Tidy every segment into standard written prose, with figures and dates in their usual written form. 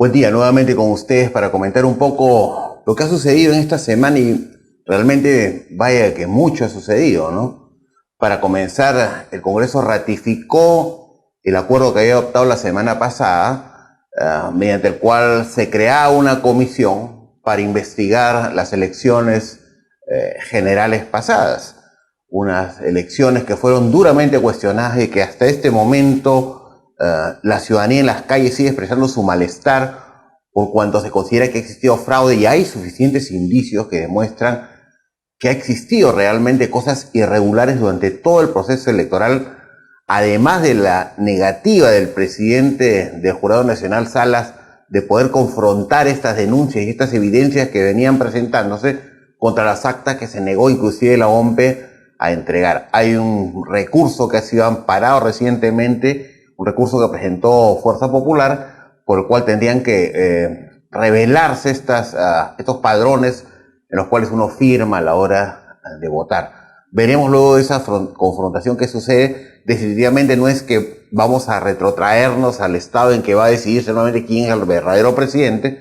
Buen día nuevamente con ustedes para comentar un poco lo que ha sucedido en esta semana y realmente vaya que mucho ha sucedido, ¿no? Para comenzar, el Congreso ratificó el acuerdo que había adoptado la semana pasada, mediante el cual se creaba una comisión para investigar las elecciones generales pasadas. Unas elecciones que fueron duramente cuestionadas y que hasta este momento la ciudadanía en las calles sigue expresando su malestar por cuanto se considera que ha existido fraude y hay suficientes indicios que demuestran que ha existido realmente cosas irregulares durante todo el proceso electoral, además de la negativa del presidente del Jurado Nacional, Salas, de poder confrontar estas denuncias y estas evidencias que venían presentándose contra las actas que se negó inclusive la OMPE a entregar. Hay un recurso que ha sido amparado recientemente, un recurso que presentó Fuerza Popular, por el cual tendrían que revelarse estos padrones en los cuales uno firma a la hora de votar. Veremos luego de esa confrontación que sucede. Definitivamente no es que vamos a retrotraernos al estado en que va a decidirse nuevamente quién es el verdadero presidente.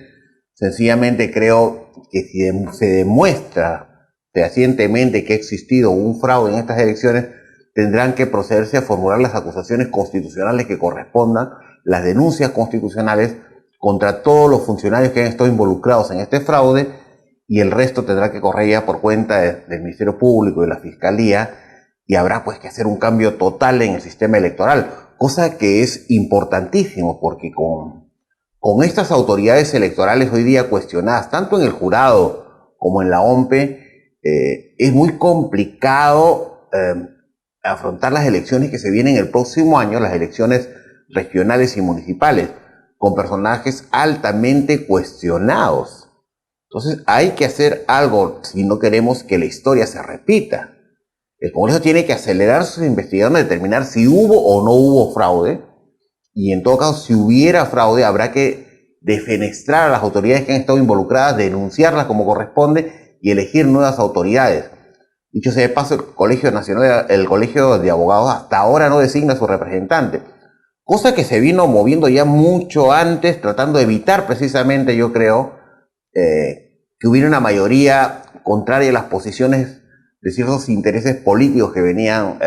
Sencillamente creo que si se demuestra fehacientemente que ha existido un fraude en estas elecciones, tendrán que procederse a formular las acusaciones constitucionales que correspondan, las denuncias constitucionales contra todos los funcionarios que han estado involucrados en este fraude, y el resto tendrá que correr ya por cuenta del Ministerio Público y de la Fiscalía, y habrá pues que hacer un cambio total en el sistema electoral, cosa que es importantísimo porque con estas autoridades electorales hoy día cuestionadas, tanto en el jurado como en la OMPE, es muy complicado afrontar las elecciones que se vienen el próximo año, las elecciones regionales y municipales, con personajes altamente cuestionados. Entonces hay que hacer algo si no queremos que la historia se repita. El Congreso tiene que acelerar sus investigaciones, determinar si hubo o no hubo fraude, y en todo caso, si hubiera fraude, habrá que defenestrar a las autoridades que han estado involucradas, denunciarlas como corresponde y elegir nuevas autoridades. Dicho sea de paso, el Colegio de Abogados hasta ahora no designa a su representante, cosa que se vino moviendo ya mucho antes, tratando de evitar precisamente, yo creo, que hubiera una mayoría contraria a las posiciones de ciertos intereses políticos que venían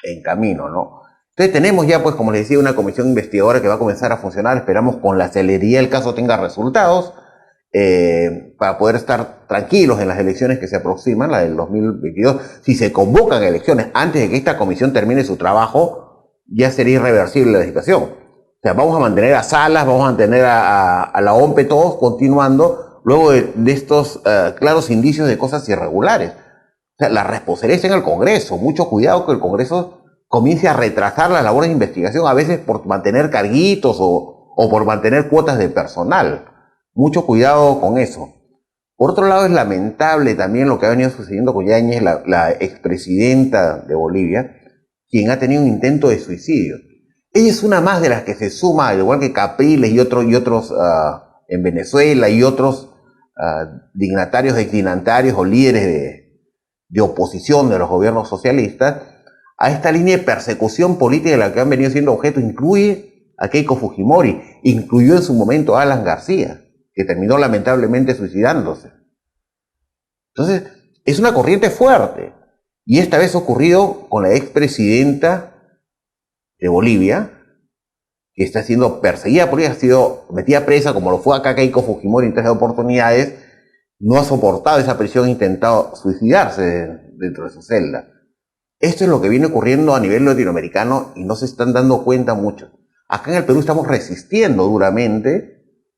en camino, ¿no? Entonces tenemos ya, pues, como les decía, una comisión investigadora que va a comenzar a funcionar. Esperamos con la celeridad el caso tenga resultados, para poder estar tranquilos en las elecciones que se aproximan, la del 2022. Si se convocan elecciones antes de que esta comisión termine su trabajo, ya sería irreversible la situación. O sea, vamos a mantener a Salas, vamos a mantener a la OMPE, todos continuando, luego de estos claros indicios de cosas irregulares. O sea, la responsabilidad está en el Congreso. Mucho cuidado que el Congreso comience a retrasar las labores de investigación, a veces por mantener carguitos o por mantener cuotas de personal. Mucho cuidado con eso. Por otro lado, es lamentable también lo que ha venido sucediendo con Yáñez, la expresidenta de Bolivia, quien ha tenido un intento de suicidio. Ella es una más de las que se suma, al igual que Capriles y otros en Venezuela y otros dignatarios, exdignatarios o líderes de oposición de los gobiernos socialistas, a esta línea de persecución política de la que han venido siendo objeto. Incluye a Keiko Fujimori, incluyó en su momento a Alan García, que terminó lamentablemente suicidándose. Entonces, es una corriente fuerte. Y esta vez ha ocurrido con la expresidenta de Bolivia, que está siendo perseguida por ella, ha sido metida presa, como lo fue acá Keiko Fujimori en 3 oportunidades, no ha soportado esa prisión, ha intentado suicidarse dentro de su celda. Esto es lo que viene ocurriendo a nivel latinoamericano y no se están dando cuenta mucho. Acá en el Perú estamos resistiendo duramente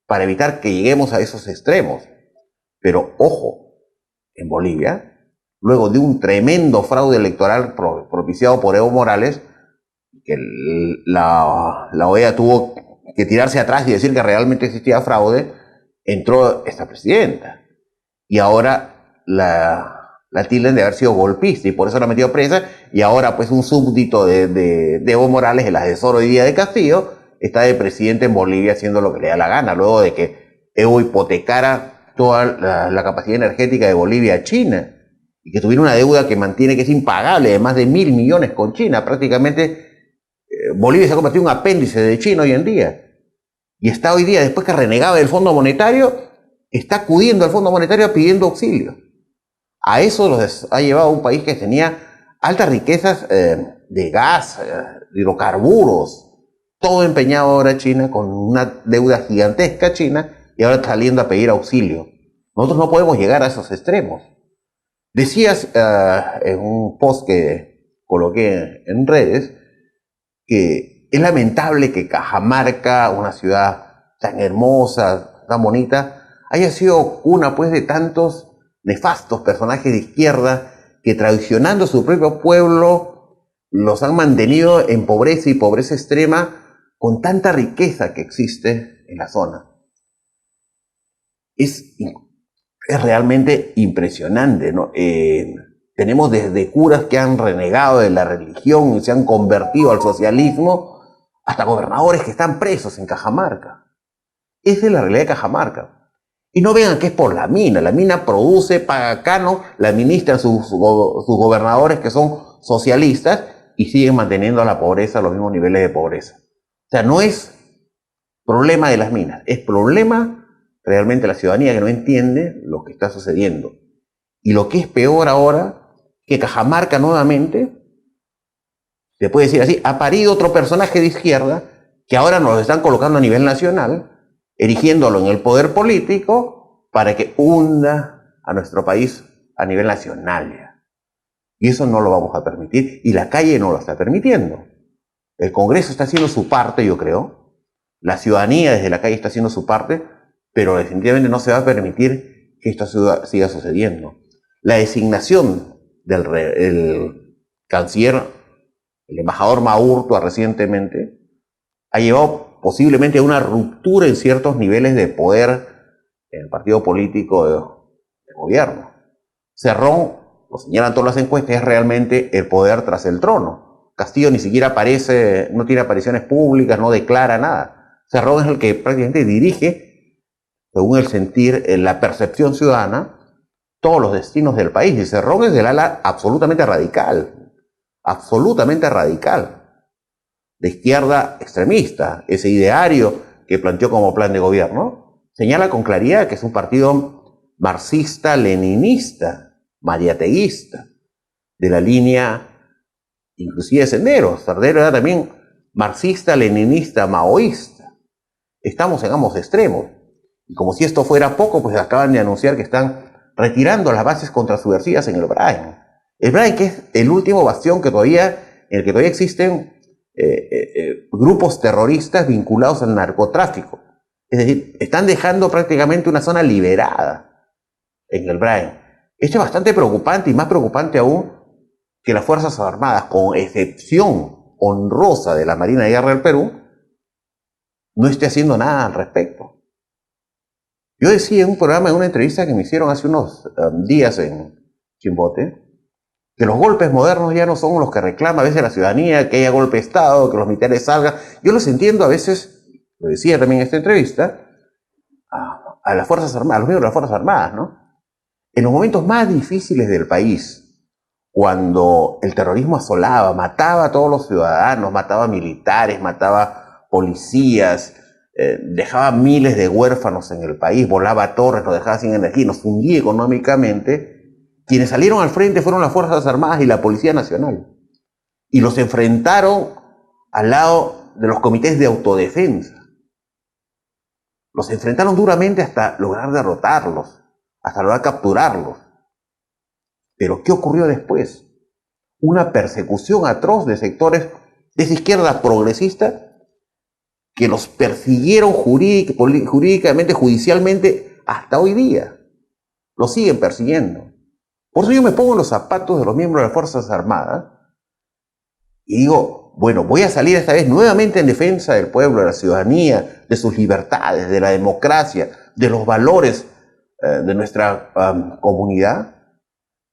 para evitar que lleguemos a esos extremos. Pero ojo, en Bolivia, luego de un tremendo fraude electoral propiciado por Evo Morales, que la OEA tuvo que tirarse atrás y decir que realmente existía fraude, entró esta presidenta. Y ahora la tilden de haber sido golpista y por eso la metió presa, y ahora pues un súbdito de Evo Morales, el asesor hoy día de Castillo, está de presidente en Bolivia haciendo lo que le da la gana, luego de que Evo hipotecara toda la capacidad energética de Bolivia a China, y que tuviera una deuda que mantiene, que es impagable, de más de 1.000 millones con China. Prácticamente Bolivia se ha convertido en un apéndice de China hoy en día. Y está hoy día, después que renegaba del Fondo Monetario, está acudiendo al Fondo Monetario pidiendo auxilio. A eso los ha llevado un país que tenía altas riquezas de gas, de hidrocarburos, todo empeñado ahora China con una deuda gigantesca China y ahora saliendo a pedir auxilio. Nosotros no podemos llegar a esos extremos. Decías en un post que coloqué en redes que es lamentable que Cajamarca, una ciudad tan hermosa, tan bonita, haya sido cuna pues de tantos nefastos personajes de izquierda que traicionando a su propio pueblo los han mantenido en pobreza y pobreza extrema con tanta riqueza que existe en la zona. Es realmente impresionante, ¿no? Tenemos desde curas que han renegado de la religión y se han convertido al socialismo, hasta gobernadores que están presos en Cajamarca. Esa es la realidad de Cajamarca. Y no vean que es por la mina produce, paga cano, la administran sus gobernadores que son socialistas y siguen manteniendo a la pobreza a los mismos niveles de pobreza. O sea, no es problema de las minas, es problema realmente de la ciudadanía que no entiende lo que está sucediendo. Y lo que es peor ahora, que Cajamarca nuevamente, se puede decir así, ha parido otro personaje de izquierda que ahora nos lo están colocando a nivel nacional, erigiéndolo en el poder político para que hunda a nuestro país a nivel nacional. Y eso no lo vamos a permitir y la calle no lo está permitiendo. El Congreso está haciendo su parte, yo creo. La ciudadanía desde la calle está haciendo su parte, pero definitivamente no se va a permitir que esto siga sucediendo. La designación del canciller, el embajador Maurtua recientemente, ha llevado posiblemente a una ruptura en ciertos niveles de poder en el partido político de gobierno. Cerrón, lo señalan todas las encuestas, es realmente el poder tras el trono. Castillo ni siquiera aparece, no tiene apariciones públicas, no declara nada. Cerrón es el que prácticamente dirige, según el sentir, la percepción ciudadana, todos los destinos del país. Y Cerrón es del ala absolutamente radical, de izquierda extremista. Ese ideario que planteó como plan de gobierno señala con claridad que es un partido marxista-leninista, mariateguista, de la línea inclusive de Sendero. Sendero era también marxista-leninista, maoísta. Estamos en ambos extremos. Y como si esto fuera poco, pues acaban de anunciar que están retirando las bases contrasubversivas en el Brain. El Brain, que es el último bastión en el que todavía existen grupos terroristas vinculados al narcotráfico. Es decir, están dejando prácticamente una zona liberada en el Brain. Esto es bastante preocupante y más preocupante aún que las Fuerzas Armadas, con excepción honrosa de la Marina de Guerra del Perú, no esté haciendo nada al respecto. Yo decía en un programa, en una entrevista que me hicieron hace unos días en Chimbote, que los golpes modernos ya no son los que reclama a veces la ciudadanía, que haya golpe de Estado, que los militares salgan. Yo los entiendo a veces, lo decía también en esta entrevista, a las Fuerzas Armadas, a los miembros de las Fuerzas Armadas, ¿no? En los momentos más difíciles del país, cuando el terrorismo asolaba, mataba a todos los ciudadanos, mataba militares, mataba policías, dejaba miles de huérfanos en el país, volaba torres, nos dejaba sin energía, nos hundía económicamente. Quienes salieron al frente fueron las Fuerzas Armadas y la Policía Nacional. Y los enfrentaron al lado de los comités de autodefensa. Los enfrentaron duramente hasta lograr derrotarlos, hasta lograr capturarlos. Pero ¿qué ocurrió después? Una persecución atroz de sectores de esa izquierda progresista que los persiguieron jurídicamente, judicialmente, hasta hoy día. Los siguen persiguiendo. Por eso yo me pongo en los zapatos de los miembros de las Fuerzas Armadas y digo, bueno, voy a salir esta vez nuevamente en defensa del pueblo, de la ciudadanía, de sus libertades, de la democracia, de los valores de nuestra comunidad,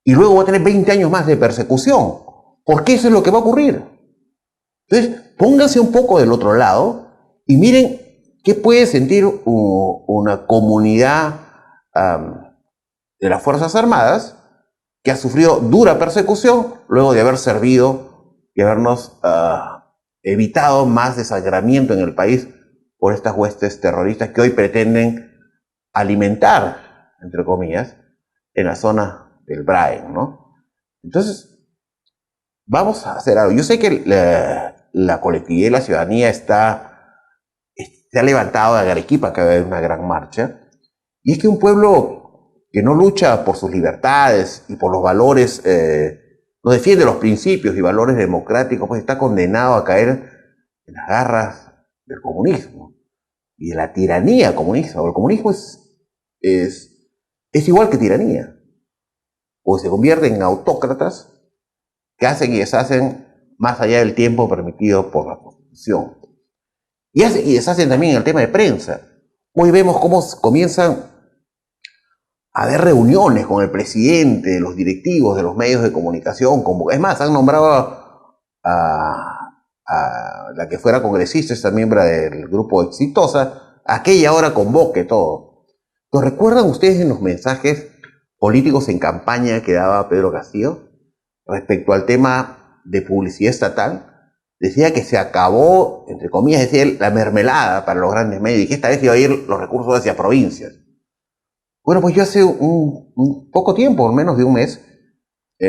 y luego voy a tener 20 años más de persecución, porque eso es lo que va a ocurrir. Entonces, pónganse un poco del otro lado y miren qué puede sentir una comunidad de las Fuerzas Armadas que ha sufrido dura persecución luego de haber servido y habernos evitado más desangramiento en el país por estas huestes terroristas que hoy pretenden alimentar, entre comillas, en la zona del Brain, ¿no? Entonces, vamos a hacer algo. Yo sé que la colectividad y la ciudadanía se ha levantado de Arequipa, que va a haber una gran marcha, y es que un pueblo que no lucha por sus libertades y por los valores, no defiende los principios y valores democráticos, pues está condenado a caer en las garras del comunismo y de la tiranía comunista. El comunismo es igual que tiranía, o se convierten en autócratas que hacen y deshacen más allá del tiempo permitido por la Constitución. Y hacen y deshacen también en el tema de prensa. Hoy vemos cómo comienzan a haber reuniones con el presidente, los directivos de los medios de comunicación. Es más, han nombrado a la que fuera congresista, esta miembro del grupo Exitosa, aquella hora convoque todo. ¿Lo recuerdan ustedes en los mensajes políticos en campaña que daba Pedro Castillo respecto al tema de publicidad estatal? Decía que se acabó, entre comillas, decía él, la mermelada para los grandes medios y que esta vez iba a ir los recursos hacia provincias. Bueno, pues yo hace un poco tiempo, menos de un mes,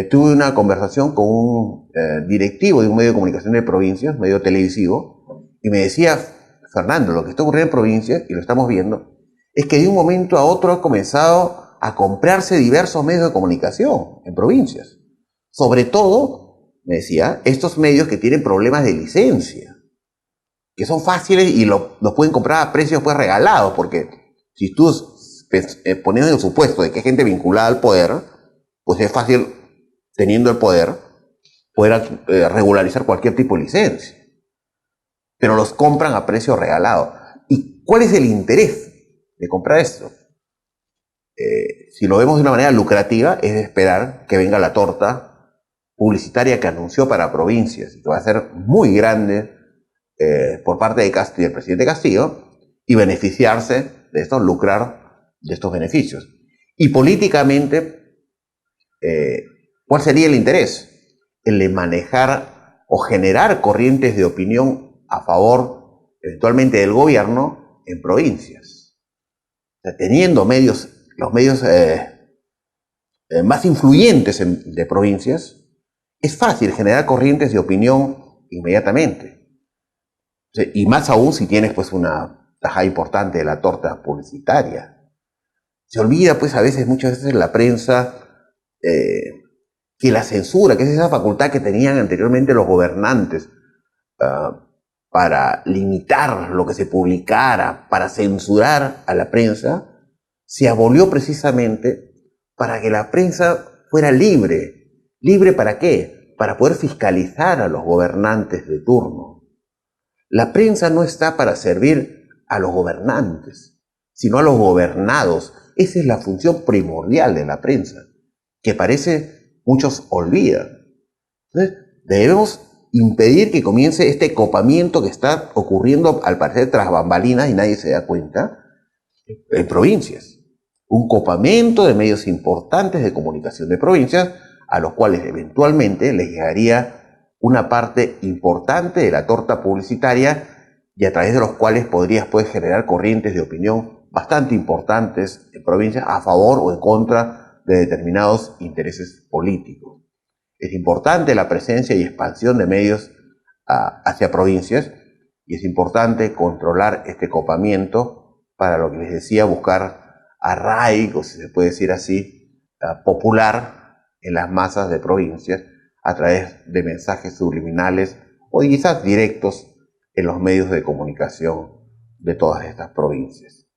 tuve una conversación con un directivo de un medio de comunicación de provincias, medio televisivo, y me decía, Fernando, lo que está ocurriendo en provincias, y lo estamos viendo, es que de un momento a otro ha comenzado a comprarse diversos medios de comunicación en provincias. Sobre todo, me decía, estos medios que tienen problemas de licencia, que son fáciles y los pueden comprar a precios pues regalados, porque si tú poniendo en el supuesto de que hay gente vinculada al poder, pues es fácil, teniendo el poder, poder regularizar cualquier tipo de licencia. Pero los compran a precio regalado. ¿Y cuál es el interés de comprar esto? Si lo vemos de una manera lucrativa, es de esperar que venga la torta publicitaria que anunció para provincias, y que va a ser muy grande por parte de Castillo, del presidente Castillo, y beneficiarse de esto, lucrar de estos beneficios. Y políticamente, ¿cuál sería el interés? El de manejar o generar corrientes de opinión a favor, eventualmente, del gobierno en provincias. O sea, teniendo los medios más influyentes de provincias, es fácil generar corrientes de opinión inmediatamente. O sea, y más aún si tienes pues una tajada importante de la torta publicitaria. Se olvida, pues, muchas veces en la prensa, que la censura, que es esa facultad que tenían anteriormente los gobernantes para limitar lo que se publicara, para censurar a la prensa, se abolió precisamente para que la prensa fuera libre. ¿Libre para qué? Para poder fiscalizar a los gobernantes de turno. La prensa no está para servir a los gobernantes, sino a los gobernados. Esa es la función primordial de la prensa, que parece muchos olvidan. Entonces, debemos impedir que comience este copamiento que está ocurriendo, al parecer, tras bambalinas y nadie se da cuenta, en provincias. Un copamiento de medios importantes de comunicación de provincias, a los cuales eventualmente les llegaría una parte importante de la torta publicitaria y a través de los cuales podrías generar corrientes de opinión bastante importantes en provincias a favor o en contra de determinados intereses políticos. Es importante la presencia y expansión de medios hacia provincias y es importante controlar este copamiento para lo que les decía, buscar arraigo, si se puede decir así, popular en las masas de provincias a través de mensajes subliminales o quizás directos en los medios de comunicación de todas estas provincias.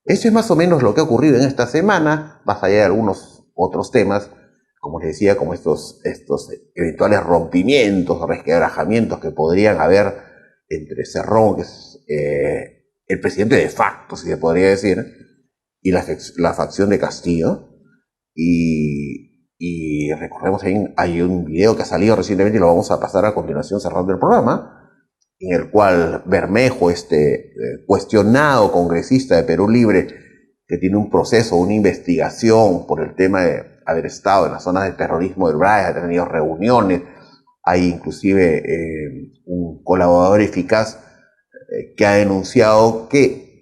Eso es más o menos lo que ha ocurrido en esta semana, más allá de algunos otros temas, como les decía, como estos eventuales rompimientos, resquebrajamientos que podrían haber entre Cerrón, que es el presidente de facto, si se podría decir, y la facción de Castillo. Y recordemos, hay un video que ha salido recientemente y lo vamos a pasar a continuación cerrando el programa, en el cual Bermejo, cuestionado congresista de Perú Libre, que tiene un proceso, una investigación por el tema de haber estado en las zonas de terrorismo del BRAE, ha tenido reuniones, hay inclusive un colaborador eficaz que ha denunciado que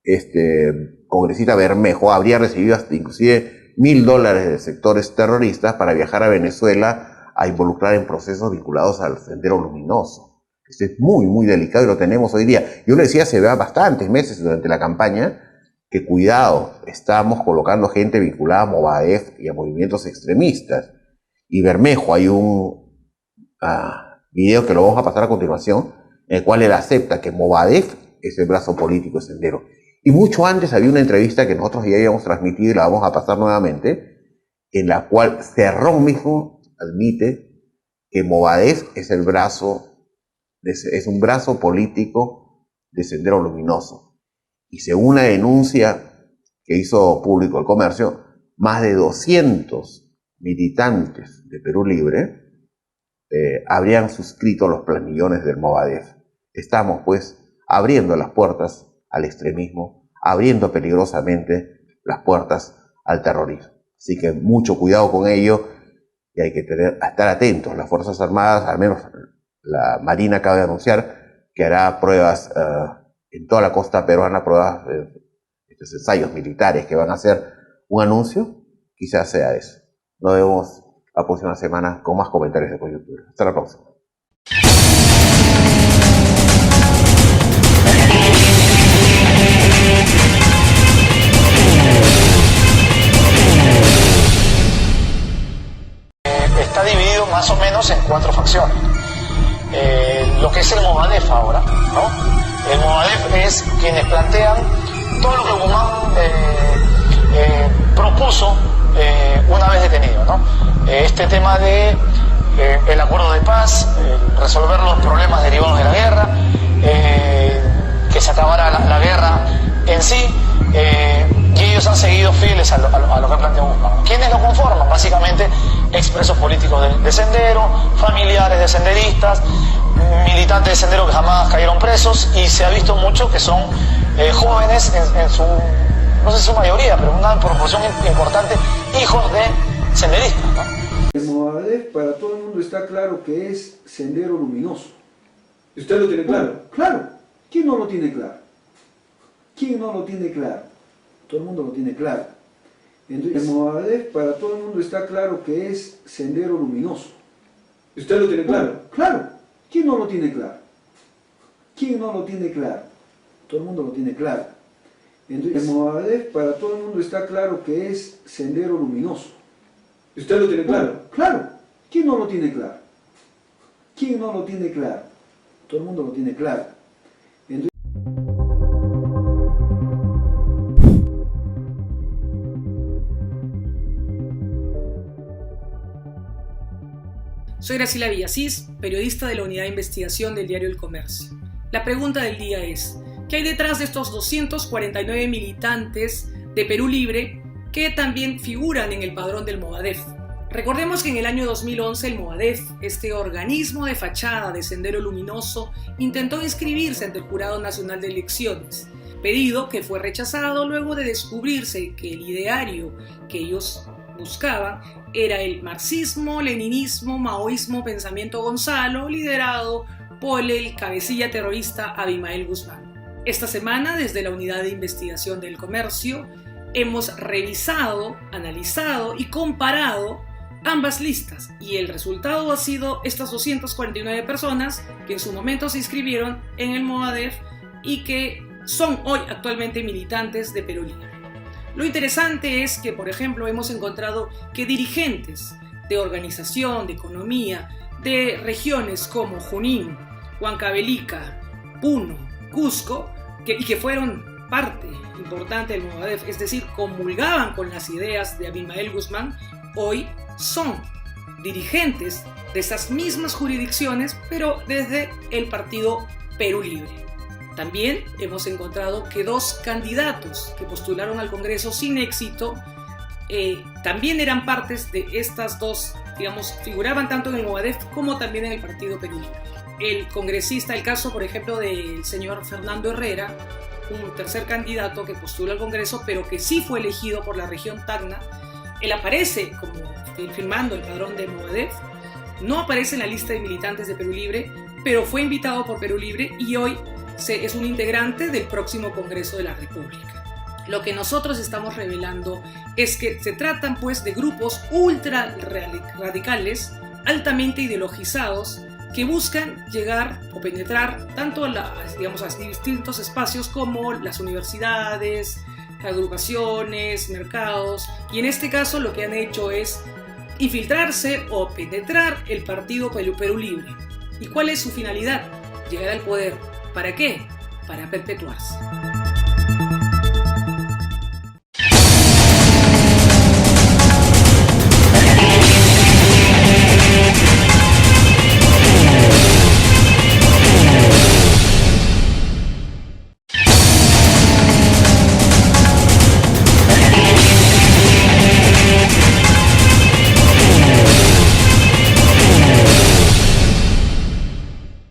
este congresista Bermejo habría recibido hasta inclusive $1.000 de sectores terroristas para viajar a Venezuela a involucrar en procesos vinculados al Sendero Luminoso. Esto es muy, muy delicado y lo tenemos hoy día. Yo le decía hace bastantes meses durante la campaña que cuidado, estamos colocando gente vinculada a Movadef y a movimientos extremistas. Y Bermejo, hay un video que lo vamos a pasar a continuación, en el cual él acepta que Movadef es el brazo político de Sendero. Y mucho antes había una entrevista que nosotros ya habíamos transmitido y la vamos a pasar nuevamente, en la cual Cerrón mismo admite que Movadef es el brazo, es un brazo político de Sendero Luminoso. Y según una denuncia que hizo público el Comercio, más de 200 militantes de Perú Libre habrían suscrito los planillones del Movadef. Estamos pues abriendo las puertas al extremismo, abriendo peligrosamente las puertas al terrorismo. Así que mucho cuidado con ello y hay que estar atentos. Las Fuerzas Armadas, al menos la Marina acaba de anunciar que hará pruebas en toda la costa peruana, pruebas de estos ensayos militares que van a hacer un anuncio, quizás sea eso. Nos vemos la próxima semana con más comentarios de coyuntura. Hasta la próxima. Está dividido más o menos en 4 facciones. Lo que es el Movadef ahora, ¿no? El Movadef es quienes plantean todo lo que Guzmán propuso una vez detenido, ¿no? Este tema de el acuerdo de paz, resolver los problemas derivados de la guerra, que se acabara la guerra en sí, y ellos han seguido fieles a lo que planteó Guzmán. ¿Quiénes lo conforman? Básicamente expresos políticos de Sendero, familiares de senderistas, militantes de Sendero que jamás cayeron presos, y se ha visto mucho que son jóvenes en su, no sé si su mayoría, pero una proporción importante, hijos de senderistas, ¿no? El Movadef para todo el mundo está claro que es Sendero Luminoso. ¿Y usted lo tiene claro? Claro. ¿Quién no lo tiene claro? ¿Quién no lo tiene claro? Todo el mundo lo tiene claro. Entonces, el Movadef para todo el mundo está claro que es Sendero Luminoso. ¿Y usted lo tiene claro? Claro. ¿Quién no lo tiene claro? ¿Quién no lo tiene claro? Todo el mundo lo tiene claro. Entonces, el Movadef para todo el mundo está claro que es Sendero Luminoso. ¿Y usted lo tiene claro? Claro. ¿Quién no lo tiene claro? ¿Quién no lo tiene claro? Todo el mundo lo tiene claro. Entonces, soy Graciela Villasís, periodista de la Unidad de Investigación del diario El Comercio. La pregunta del día es, ¿qué hay detrás de estos 249 militantes de Perú Libre que también figuran en el padrón del Movadef? Recordemos que en el año 2011 el Movadef, este organismo de fachada de Sendero Luminoso, intentó inscribirse ante el Jurado Nacional de Elecciones, pedido que fue rechazado luego de descubrirse que el ideario que ellos buscaban era el marxismo, leninismo, maoísmo, pensamiento Gonzalo, liderado por el cabecilla terrorista Abimael Guzmán. Esta semana, desde la Unidad de Investigación del Comercio, hemos revisado, analizado y comparado ambas listas, y el resultado ha sido estas 249 personas que en su momento se inscribieron en el Movadef y que son hoy actualmente militantes de Perú Libre. Lo interesante es que, por ejemplo, hemos encontrado que dirigentes de organización, de economía, de regiones como Junín, Huancavelica, Puno, Cusco, que fueron parte importante del Movadef, es decir, comulgaban con las ideas de Abimael Guzmán, hoy son dirigentes de esas mismas jurisdicciones, pero desde el partido Perú Libre. También hemos encontrado que 2 candidatos que postularon al Congreso sin éxito también eran partes de estas 2, digamos, figuraban tanto en el Movadef como también en el partido Perú Libre. El congresista, el caso, por ejemplo, del señor Fernando Herrera, un tercer candidato que postula al Congreso, pero que sí fue elegido por la región Tacna. Él aparece como firmando el padrón de Movadef, no aparece en la lista de militantes de Perú Libre, pero fue invitado por Perú Libre y hoy es un integrante del próximo Congreso de la República. Lo que nosotros estamos revelando es que se tratan pues de grupos ultra radicales, altamente ideologizados, que buscan llegar o penetrar tanto a distintos espacios como las universidades, agrupaciones, mercados, y en este caso lo que han hecho es infiltrarse o penetrar el partido Perú Libre. ¿Y cuál es su finalidad? Llegar al poder. ¿Para qué? Para perpetuarse.